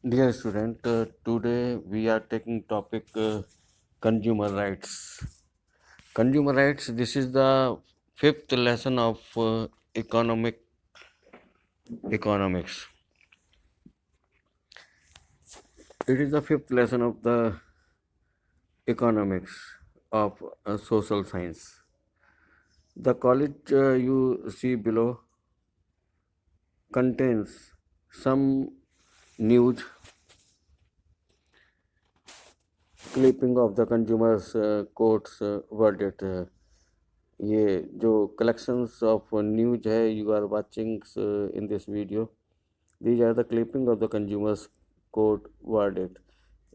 Dear student, today we are taking topic consumer rights. Consumer rights. This is the fifth lesson of economics. It is the fifth lesson of the economics of social science. The college you see below contains some news clipping of the consumers court's verdict. ये जो collections of news है you are watching in this video. These are the clipping of the consumers court verdict.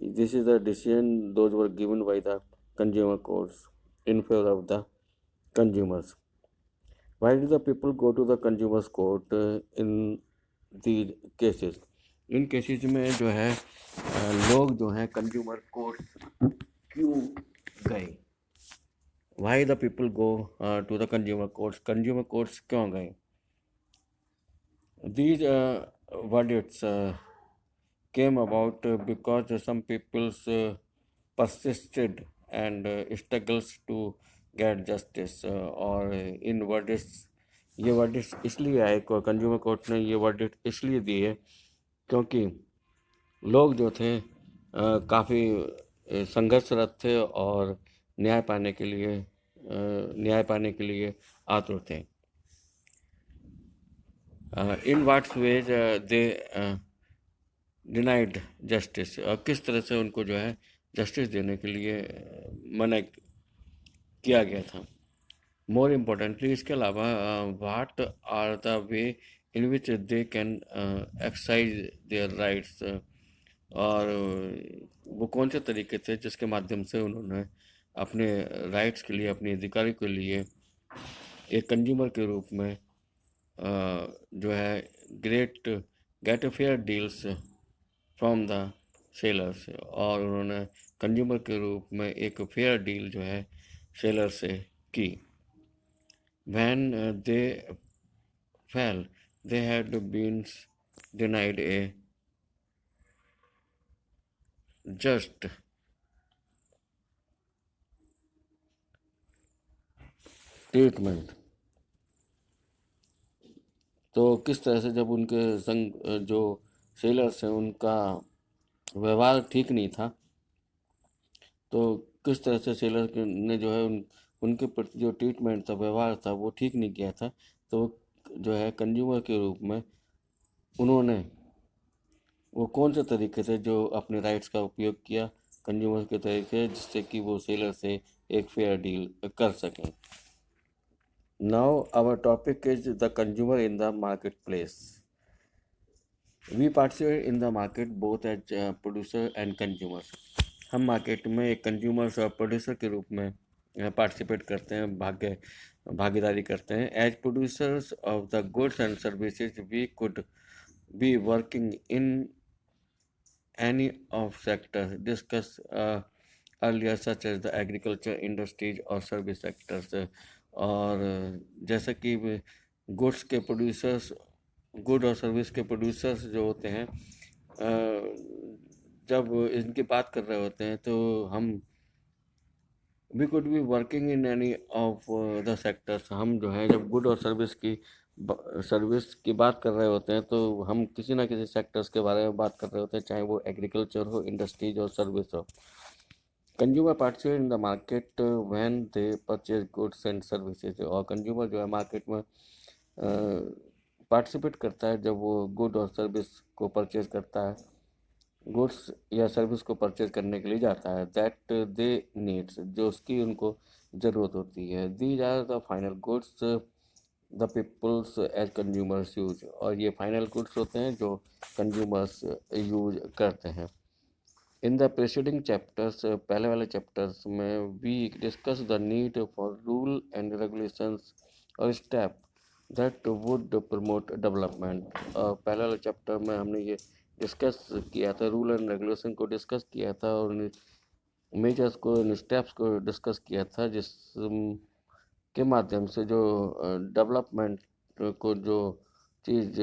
This is the decision those were given by the consumer courts in favor of the consumers. Why do the people go to the consumers court in these cases? In cases में जो है लोग जो हैं consumer court क्यों गए? Why the people go to the consumer courts? Consumer courts क्यों गए? These verdicts came about because some people's persisted and struggles to get justice और इन verdicts ये verdicts इसलिए आए कंज्यूमर कोर्ट ने ये verdict इसलिए दिए क्योंकि लोग जो थे काफ़ी संघर्षरत थे और न्याय पाने के लिए आतुर थे. In what ways they denied justice. किस तरह से उनको जो है जस्टिस देने के लिए मना किया गया था. मोर इम्पोर्टेंटली इसके अलावा what are the ways in which they can exercise their rights. और वो कौन से तरीके थे जिसके माध्यम से उन्होंने अपने राइट्स के लिए, अपने अधिकारों के लिए एक कंज्यूमर के रूप में जो है get fair deals from the sellers. और उन्होंने कंज्यूमर के रूप में एक फेयर डील जो है सेलर से की. When they fail they had been denied a just treatment. तो किस तरह से जब उनके संग जो सेलर्स हैं उनका व्यवहार ठीक नहीं था, तो किस तरह से सेलर ने जो है उनके प्रति जो ट्रीटमेंट था, व्यवहार था, वो ठीक नहीं किया था. तो जो है कंज्यूमर के रूप में उन्होंने वो कौन से तरीके थे जो अपने राइट्स का उपयोग किया कंज्यूमर के तरीके, जिससे कि वो सेलर से एक फेयर डील कर सकें. Now our topic is the consumer in the marketplace. We participate in the market both as producer and consumers. हम मार्केट में एक कंज्यूमर्स और प्रोड्यूसर के रूप में पार्टिसिपेट करते हैं, भागीदारी करते हैं. As producers of the goods and services we could be working in any of sector discuss earlier such as the agriculture industries और सर्विस सेक्टर्स. और जैसा कि गुड्स के प्रोड्यूसर्स, गुड और सर्विस के प्रोड्यूसर्स जो होते हैं, जब इनकी बात कर रहे होते हैं तो हम we could be working in any of the sectors. हम जो है जब गुड और सर्विस की बात कर रहे होते हैं तो हम किसी ना किसी सेक्टर्स के बारे में बात कर रहे होते हैं, चाहे वो एग्रीकल्चर हो, इंडस्ट्रीज और सर्विस हो. Consumer participate in the market when they purchase goods and services. और कंज्यूमर जो है मार्केट में पार्टिसिपेट करता है जब वो गुड और सर्विस को परचेज करता है, गुड्स या सर्विस को परचेज करने के लिए जाता है. दैट दे नीड्स, जो उसकी उनको ज़रूरत होती है. These are the final goods the peoples as consumers use. और ये फाइनल गुड्स होते हैं जो कंज्यूमर्स यूज करते हैं. इन द प्रेसिडिंग चैप्टर्स, पहले वाले चैप्टर्स में we discuss the need for rule and regulations और step that would promote development. पहले वाले चैप्टर में हमने ये डिस्कस किया था, रूल एंड रेगुलेशन को डिस्कस किया था और मेजर्स को, स्टेप्स को डिस्कस किया था, जिस के माध्यम से जो डेवलपमेंट को, जो चीज़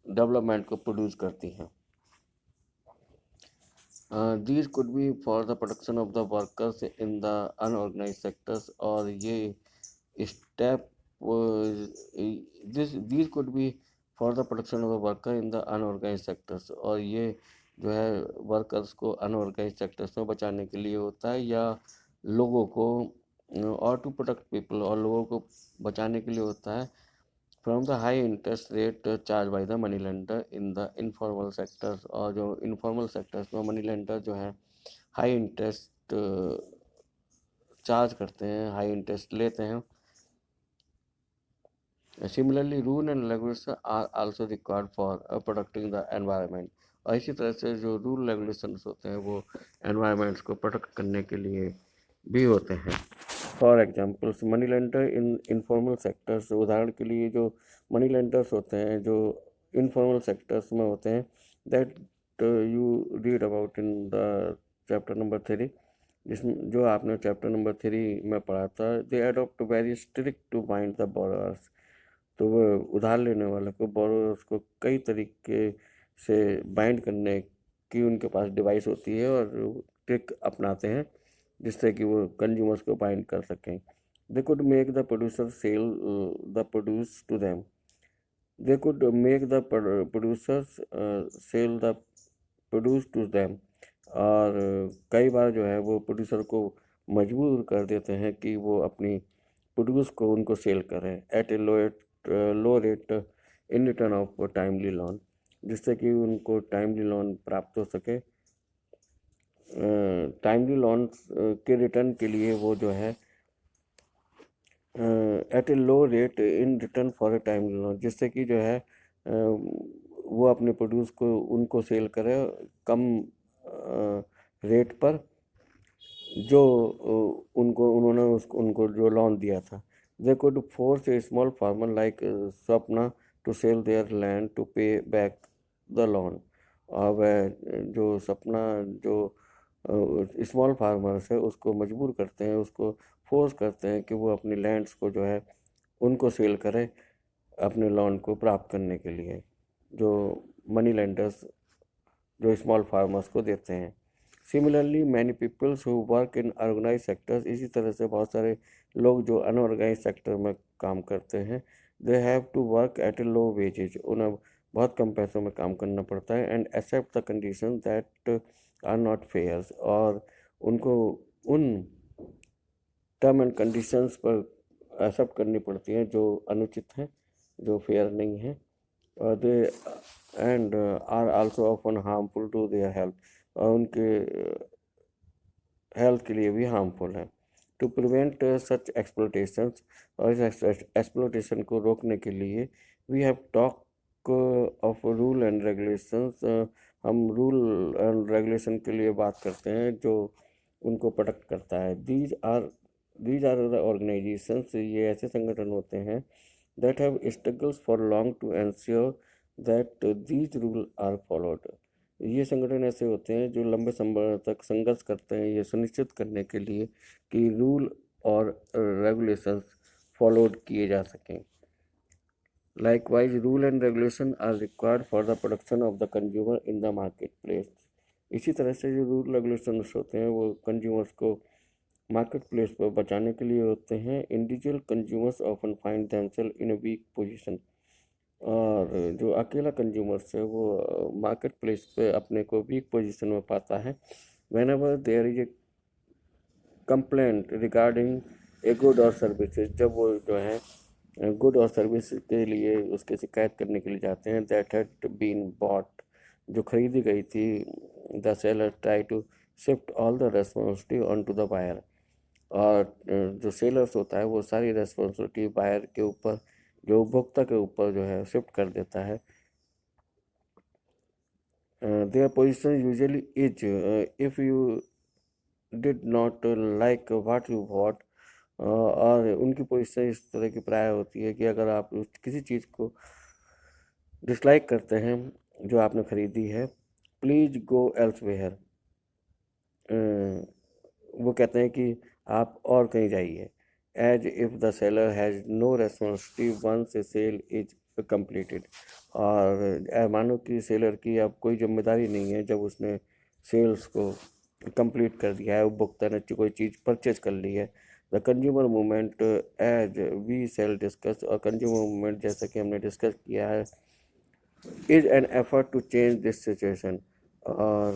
डेवलपमेंट को प्रोड्यूस करती हैं. These could be for the protection of the workers in the unorganized sectors, और ये step these could be for the protection of the worker in the unorganized sectors, और ये जो है वर्कर्स को अनऑर्गेनाइज सेक्टर्स में बचाने के लिए होता है, या लोगों को और टू प्रोटेक्ट पीपल, और लोगों को बचाने के लिए होता है from the high interest rate charge by the money lender in the informal sectors, और जो इनफॉर्मल सेक्टर्स में मनी लेंडर जो है हाई इंटरेस्ट चार्ज करते हैं, हाई इंटरेस्ट लेते हैं। Similarly rule and regulation are also required for protecting the environment, और इसी तरह से जो रूल रेगुलेशंस होते हैं वो एनवायरनमेंट्स को प्रोटेक्ट करने के लिए भी होते हैं। For examples money lender in informal sectors, उदाहरण के लिए जो मनी लेंडर्स होते हैं जो इनफॉर्मल सेक्टर्स में होते हैं, that you read about in the chapter number 3, जिसमें जो आपने चैप्टर नंबर 3 में पढ़ा था। They adopt very strict to bind the borrowers, तो वो उधार लेने वाले को, बोरोअर्स को कई तरीके से बाइंड करने की उनके पास डिवाइस होती है और ट्रिक अपनाते हैं जिससे कि वो कंज्यूमर्स को बाइंड कर सकें। They could make the producer sell the produce to them, they could make the producers sell the produce to them, और कई बार जो है वो प्रोड्यूसर को मजबूर कर देते हैं कि वो अपनी प्रोड्यूस को उनको सेल करें at a low rate in return of timely loan, जिससे कि उनको टाइमली लोन प्राप्त हो सके। टाइमली लोन के रिटर्न के लिए वो जो है at a low rate in return for a timely loan, जिससे कि जो है वो अपने प्रोड्यूस को उनको सेल करे कम रेट पर, जो उन्होंने उनको जो लोन दिया था। They could force a small farmer like Swapna to sell their land to pay back the loan, और वह जो सपना जो स्मॉल फार्मर्स है उसको मजबूर करते हैं, उसको फोर्स करते हैं कि वो अपनी लैंड्स को जो है उनको सेल करें अपने लोन को प्राप्त करने के लिए, जो मनी लेंडर्स जो स्मॉल फार्मर्स को देते हैं। Similarly many peoples who work in organise sectors, इसी तरह से बहुत सारे लोग जो अनऑर्गेनाइज सेक्टर में काम करते हैं, they have to work at a low wages, उन्हें बहुत कम पैसों में काम करना पड़ता है, and accept the condition that are not fair, और उनको उन टर्म एंड कंडीशंस पर एक्सेप्ट करनी पड़ती हैं जो अनुचित हैं, जो फेयर नहीं है, और they and are also often harmful to their health, और उनके हेल्थ के लिए भी हार्मफुल है। टू प्रिवेंट सच एक्सप्लोटेशंस, और इस एक्सप्लोटेशन को रोकने के लिए we have talk of rule and regulations, हम रूल एंड रेगुलेशन के लिए बात करते हैं जो उनको प्रोटेक्ट करता है। दीज आर द ऑर्गेनाइजेशंस, ये ऐसे संगठन होते हैं that have struggles for long to ensure that these rules are followed, ये संगठन ऐसे होते हैं जो लंबे समय तक संघर्ष करते हैं ये सुनिश्चित करने के लिए कि रूल और रेगुलेशंस फॉलोड किए जा सकें। Likewise, rule and regulation are required for the protection of the consumer in the marketplace, इसी तरह से जो रूल रेगुलेशंस होते हैं वो कंज्यूमर्स को मार्केट प्लेस पर बचाने के लिए होते हैं। Individual consumers often find themselves in a weak position, और जो अकेला कंज्यूमर्स है वो मार्केट प्लेस पे अपने को वीक पोजीशन में पाता है। Whenever there is a complaint regarding a good और सर्विसेज, जब वो जो है गुड और सर्विस के लिए उसके शिकायत करने के लिए जाते हैं, दैट हैड बीन बॉट, जो खरीदी गई थी, the seller try to shift all the responsibility on to the buyer, और जो सेलर्स होता है वो सारी रेस्पॉन्सिबिलिटी बायर के ऊपर, जो उपभोक्ता के ऊपर जो है शिफ्ट कर देता है। Their position usually is if you did not like what you bought, और उनकी पोजीशन इस तरह की प्राय होती है कि अगर आप किसी चीज़ को डिसलाइक करते हैं जो आपने खरीदी है, प्लीज़ गो एल्सवेयर, वो कहते हैं कि आप और कहीं जाइए। As if the seller has no responsibility once a sale is completed, और मानो कि सेलर की अब कोई जिम्मेदारी नहीं है जब उसने सेल्स को कंप्लीट कर दिया है, उपभोक्ता ने कोई चीज़ परचेज कर ली है। The consumer movement as we shall discuss, और कंज्यूमर मूवमेंट जैसा कि हमने डिस्कस किया है, is an effort to change this situation. और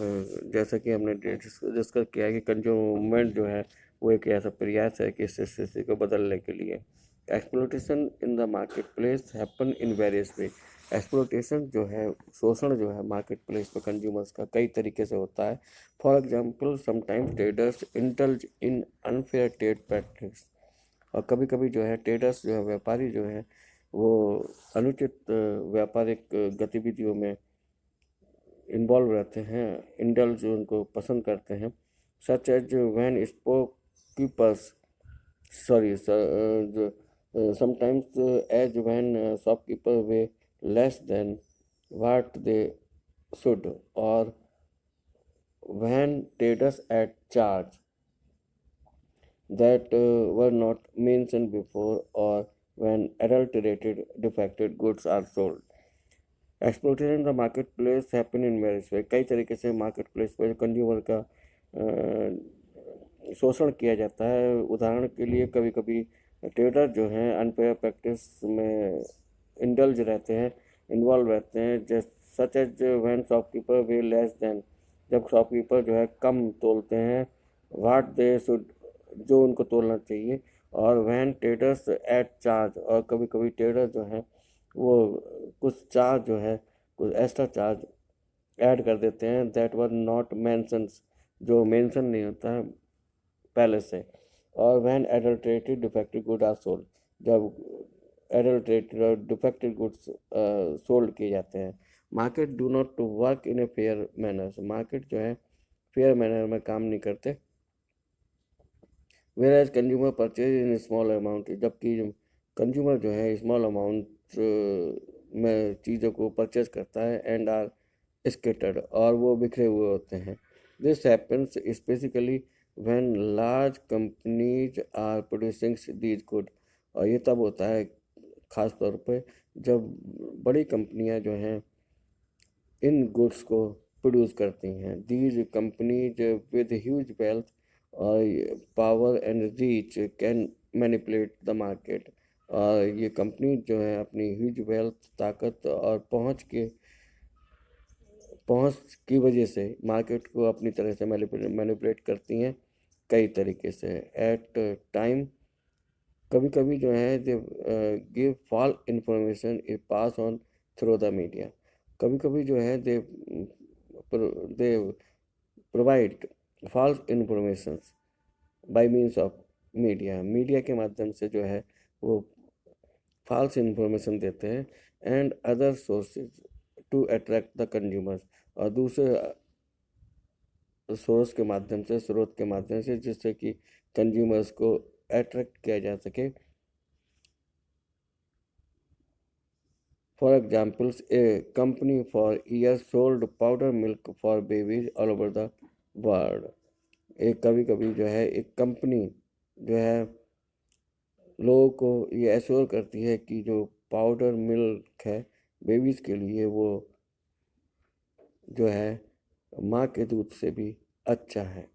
जैसा कि हमने डिस्कस किया है कि कंज्यूमर मूवमेंट जो है वो एक ऐसा प्रयास है कि इस स्थिति को बदलने के लिए। Exploitation in the market place happen in various way. Exploitation जो है, शोषण जो है मार्केट प्लेस पर कंज्यूमर्स का कई तरीके से होता है। For example, sometimes traders indulge in unfair trade practice. और कभी कभी जो है ट्रेडर्स जो है, व्यापारी जो है, वो अनुचित व्यापारिक गतिविधियों में इन्वॉल्व रहते हैं, इंडल्ज जो उनको पसंद करते हैं। Such as when shopkeepers, sorry sir, sometimes as when shopkeeper weigh less than what they should, or when traders at charge that were not mentioned before, or when adulterated defective goods are sold. Exploitation the market place happen in various वे। कई तरीके से market place पर consumer का शोषण किया जाता है। उदाहरण के लिए, कभी कभी ट्रेडर जो हैं अनफेयर प्रैक्टिस में इंडल्ज रहते हैं, इन्वॉल्व रहते हैं। जैसे such as when shopkeeper weigh less than, जब शॉपकीपर जो है कम तोलते हैं, व्हाट दे शुड, जो उनको तोलना चाहिए। और व्हेन ट्रेडर्स एट चार्ज, और कभी कभी ट्रेडर जो हैं वो कुछ चार्ज जो है, कुछ एक्स्ट्रा चार्ज ऐड कर देते हैं, दैट वर नॉट मेंशन्स, जो मेंशन नहीं होता है पहले से। और when adulterated defective good are sold, जब एडल्ट्रेटेड और डिफेक्टिव गुड्स सोल्ड किए जाते हैं। Market do not to work in a fair manner, market जो है फेयर मैनर में काम नहीं करते। Whereas consumer purchase in small amount, जबकि कंज्यूमर जो है स्मॉल अमाउंट में चीज़ों को परचेज करता है, एंड आर स्केटर्ड, और वो बिखरे हुए होते हैं। This happens specifically when large companies are producing these good, और ये तब होता है ख़ास तौर पे जब बड़ी कंपनियां जो हैं इन गुड्स को प्रोड्यूस करती हैं। These companies with huge wealth और power and reach can manipulate the market, और ये कंपनी जो है अपनी ह्यूज वेल्थ, ताकत और पहुंच की वजह से मार्केट को अपनी तरह से मैनिपुलेट करती हैं कई तरीके से। एट टाइम, कभी कभी जो है they give false information is pass on through the media, कभी कभी जो है they provide false information by means of media, media के माध्यम से जो है वो फॉल्स इंफॉर्मेशन देते हैं, and other sources to attract the consumers, और दूसरे सोर्स के माध्यम से, स्रोत के माध्यम से, जिससे कि कंज्यूमर्स को अट्रैक्ट किया जा सके। For examples, A company for year sold powder milk for babies all over the world. एक कभी कभी जो है एक कंपनी जो है लोगों को ये एश्योर करती है कि जो पाउडर मिल्क है बेबीज़ के लिए, वो जो है माँ के दूध से भी अच्छा है।